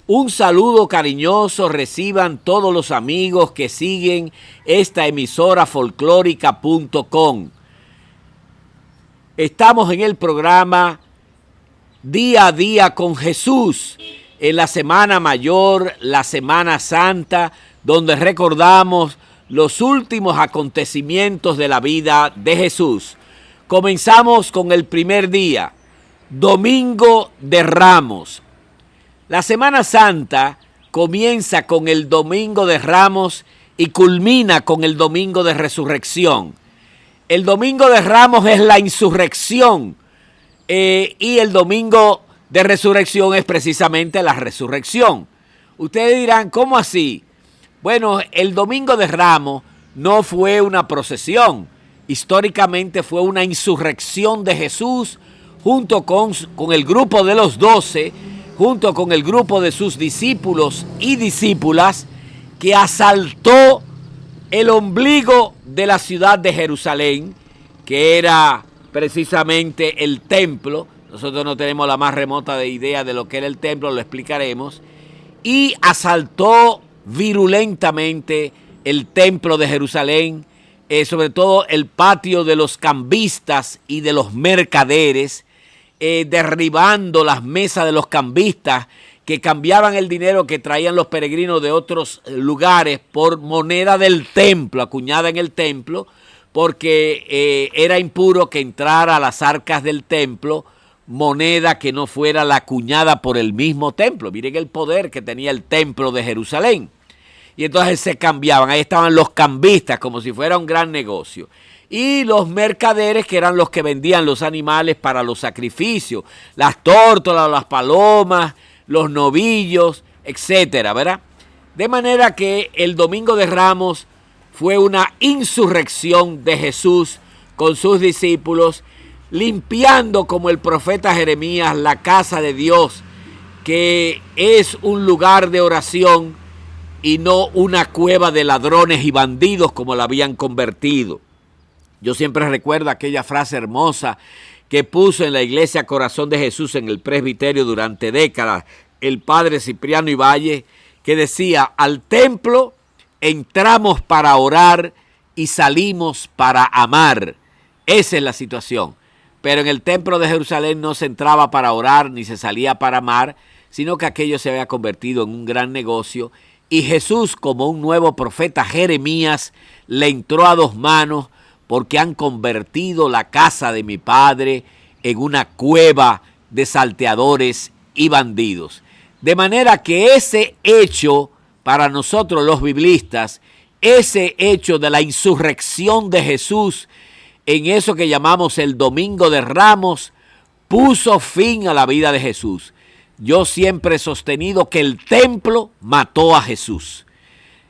Un saludo cariñoso reciban todos los amigos que siguen esta emisora folclórica.com. Estamos en el programa Día a Día con Jesús, en la Semana Mayor, la Semana Santa, donde recordamos los últimos acontecimientos de la vida de Jesús. Comenzamos con el primer día, Domingo de Ramos. La Semana Santa comienza con el Domingo de Ramos y culmina con el Domingo de Resurrección. El Domingo de Ramos es la insurrección y el Domingo de Resurrección es precisamente la resurrección. Ustedes dirán, ¿cómo así? Bueno, el Domingo de Ramos no fue una procesión. Históricamente fue una insurrección de Jesús junto con el grupo de los 12, junto con el grupo de sus discípulos y discípulas, que asaltó el ombligo de la ciudad de Jerusalén, que era precisamente el templo. Nosotros no tenemos la más remota idea de lo que era el templo, lo explicaremos. Y asaltó virulentamente el templo de Jerusalén, sobre todo el patio de los cambistas y de los mercaderes, derribando las mesas de los cambistas que cambiaban el dinero que traían los peregrinos de otros lugares por moneda del templo, acuñada en el templo, porque era impuro que entrara a las arcas del templo moneda que no fuera la acuñada por el mismo templo. Miren el poder que tenía el templo de Jerusalén. Y entonces se cambiaban, ahí estaban los cambistas como si fuera un gran negocio. Y los mercaderes, que eran los que vendían los animales para los sacrificios, las tórtolas, las palomas, los novillos, etcétera, ¿verdad? De manera que el Domingo de Ramos fue una insurrección de Jesús con sus discípulos, limpiando como el profeta Jeremías la casa de Dios, que es un lugar de oración y no una cueva de ladrones y bandidos como la habían convertido. Yo siempre recuerdo aquella frase hermosa que puso en la iglesia Corazón de Jesús en el presbiterio durante décadas el padre Cipriano Iballe, que decía: al templo entramos para orar y salimos para amar. Esa es la situación. Pero en el templo de Jerusalén no se entraba para orar ni se salía para amar, sino que aquello se había convertido en un gran negocio. Y Jesús, como un nuevo profeta Jeremías, le entró a dos manos, porque han convertido la casa de mi padre en una cueva de salteadores y bandidos. De manera que ese hecho, para nosotros los biblistas, ese hecho de la insurrección de Jesús, en eso que llamamos el Domingo de Ramos, puso fin a la vida de Jesús. Yo siempre he sostenido que el templo mató a Jesús.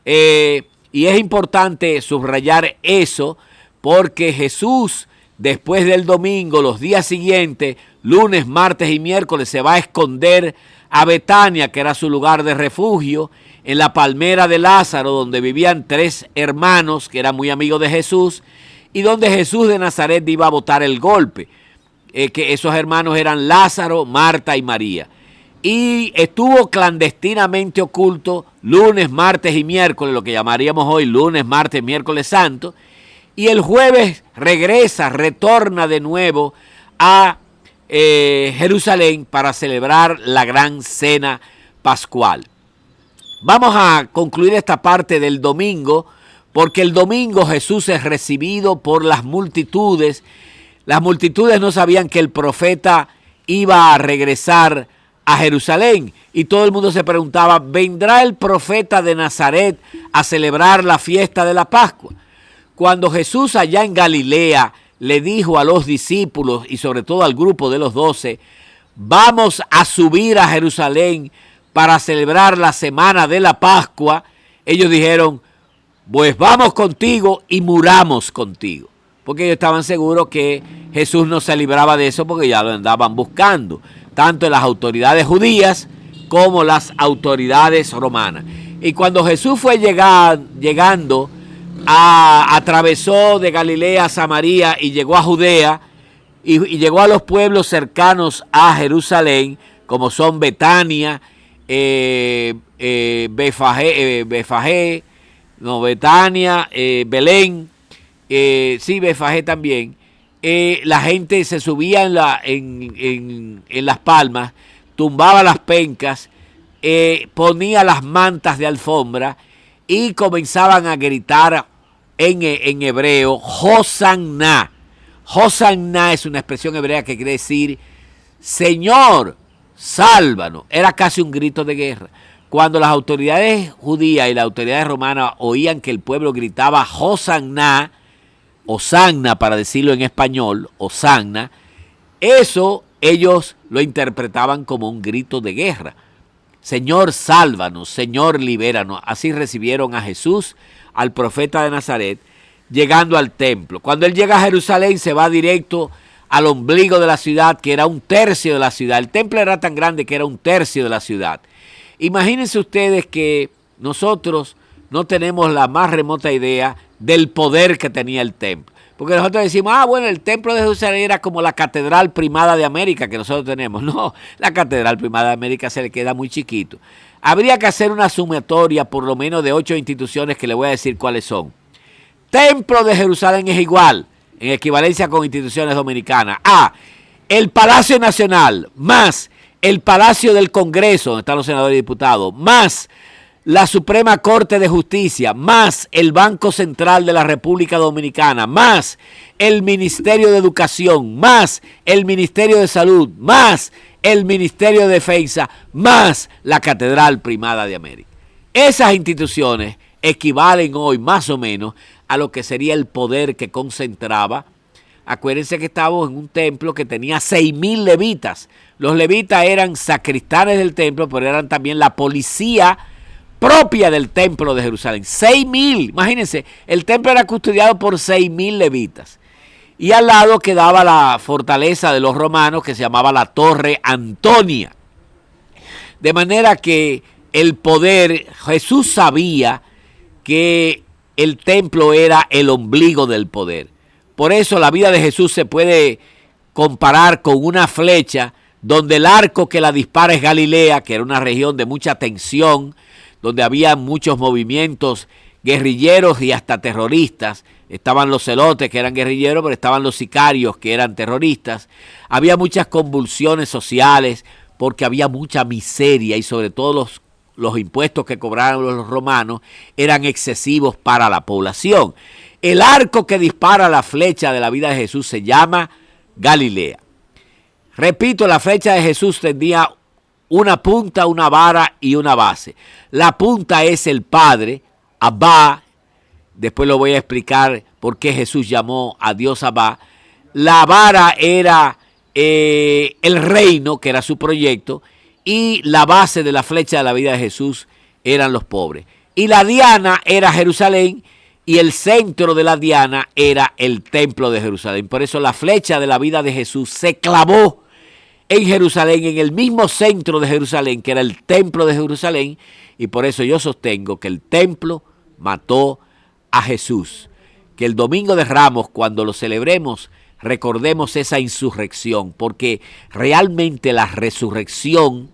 Y es importante subrayar eso, porque Jesús, después del domingo, los días siguientes, lunes, martes y miércoles, se va a esconder a Betania, que era su lugar de refugio, en la palmera de Lázaro, donde vivían 3 hermanos que eran muy amigos de Jesús, y donde Jesús de Nazaret iba a botar el golpe. Que esos hermanos eran Lázaro, Marta y María. Y estuvo clandestinamente oculto lunes, martes y miércoles, lo que llamaríamos hoy lunes, martes, miércoles santo. Y el jueves retorna de nuevo a Jerusalén para celebrar la gran cena pascual. Vamos a concluir esta parte del domingo, porque el domingo Jesús es recibido por las multitudes. Las multitudes no sabían que el profeta iba a regresar a Jerusalén, y todo el mundo se preguntaba: ¿vendrá el profeta de Nazaret a celebrar la fiesta de la Pascua? Cuando Jesús allá en Galilea le dijo a los discípulos y sobre todo al grupo de los 12, vamos a subir a Jerusalén para celebrar la semana de la Pascua, ellos dijeron, pues vamos contigo y muramos contigo. Porque ellos estaban seguros que Jesús no se libraba de eso, porque ya lo andaban buscando, tanto las autoridades judías como las autoridades romanas. Y cuando Jesús fue llegando, atravesó de Galilea a Samaria y llegó a Judea, y llegó a los pueblos cercanos a Jerusalén, como son Betania Betfagé, no, Betania, Belén, sí, Betfagé también. La gente se subía en las palmas, tumbaba las pencas, ponía las mantas de alfombra y comenzaban a gritar en hebreo, Hosanna. Hosanna es una expresión hebrea que quiere decir, Señor, sálvanos. Era casi un grito de guerra. Cuando las autoridades judías y las autoridades romanas oían que el pueblo gritaba Hosanna, Hosanna para decirlo en español, Hosanna, eso ellos lo interpretaban como un grito de guerra. Señor, sálvanos, Señor, libéranos. Así recibieron a Jesús, al profeta de Nazaret, llegando al templo. Cuando él llega a Jerusalén, se va directo al ombligo de la ciudad, que era un tercio de la ciudad. El templo era tan grande que era un tercio de la ciudad. Imagínense ustedes que nosotros no tenemos la más remota idea del poder que tenía el templo. Porque nosotros decimos, bueno, el templo de Jerusalén era como la Catedral Primada de América que nosotros tenemos. No, la Catedral Primada de América se le queda muy chiquito. Habría que hacer una sumatoria por lo menos de 8 instituciones que le voy a decir cuáles son. Templo de Jerusalén es igual, en equivalencia con instituciones dominicanas, a el Palacio Nacional, más el Palacio del Congreso, donde están los senadores y diputados, más la Suprema Corte de Justicia, más el Banco Central de la República Dominicana, más el Ministerio de Educación, más el Ministerio de Salud, más el Ministerio de Defensa, más la Catedral Primada de América. Esas instituciones equivalen hoy más o menos a lo que sería el poder que concentraba. Acuérdense que estábamos en un templo que tenía 6,000 levitas. Los levitas eran sacristanes del templo, pero eran también la policía propia del templo de Jerusalén. 6,000, imagínense, el templo era custodiado por 6,000 levitas. Y al lado quedaba la fortaleza de los romanos que se llamaba la Torre Antonia. De manera que el poder, Jesús sabía que el templo era el ombligo del poder. Por eso la vida de Jesús se puede comparar con una flecha donde el arco que la dispara es Galilea, que era una región de mucha tensión, donde había muchos movimientos guerrilleros y hasta terroristas. Estaban los celotes, que eran guerrilleros, pero estaban los sicarios, que eran terroristas. Había muchas convulsiones sociales porque había mucha miseria y sobre todo los impuestos que cobraban los romanos eran excesivos para la población. El arco que dispara la flecha de la vida de Jesús se llama Galilea. Repito, la flecha de Jesús tenía una punta, una vara y una base. La punta es el Padre, Abba. Después lo voy a explicar por qué Jesús llamó a Dios Abba. La vara era el reino, que era su proyecto, y la base de la flecha de la vida de Jesús eran los pobres. Y la diana era Jerusalén, y el centro de la diana era el templo de Jerusalén. Por eso la flecha de la vida de Jesús se clavó en Jerusalén, en el mismo centro de Jerusalén, que era el templo de Jerusalén, y por eso yo sostengo que el templo mató a Jesús. Que el Domingo de Ramos, cuando lo celebremos, recordemos esa insurrección, porque realmente la resurrección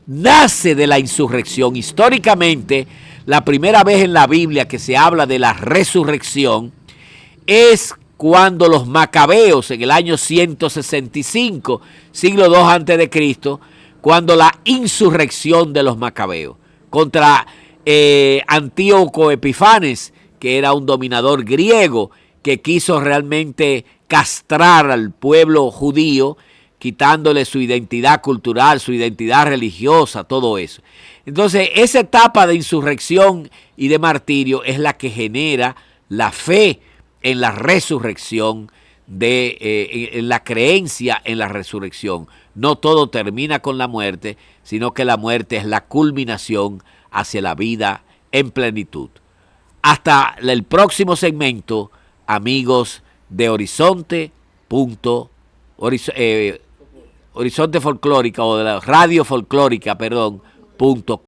nace de la insurrección. Históricamente, la primera vez en la Biblia que se habla de la resurrección es cuando los macabeos, en el año 165, siglo II antes de Cristo, cuando la insurrección de los macabeos contra Antíoco Epifanes, que era un dominador griego que quiso realmente castrar al pueblo judío, quitándole su identidad cultural, su identidad religiosa, todo eso. Entonces, esa etapa de insurrección y de martirio es la que genera la fe en la resurrección, en la creencia en la resurrección. No todo termina con la muerte, sino que la muerte es la culminación hacia la vida en plenitud. Hasta el próximo segmento, amigos de Horizonte Folclórica, o de la Radio Folclórica, .com.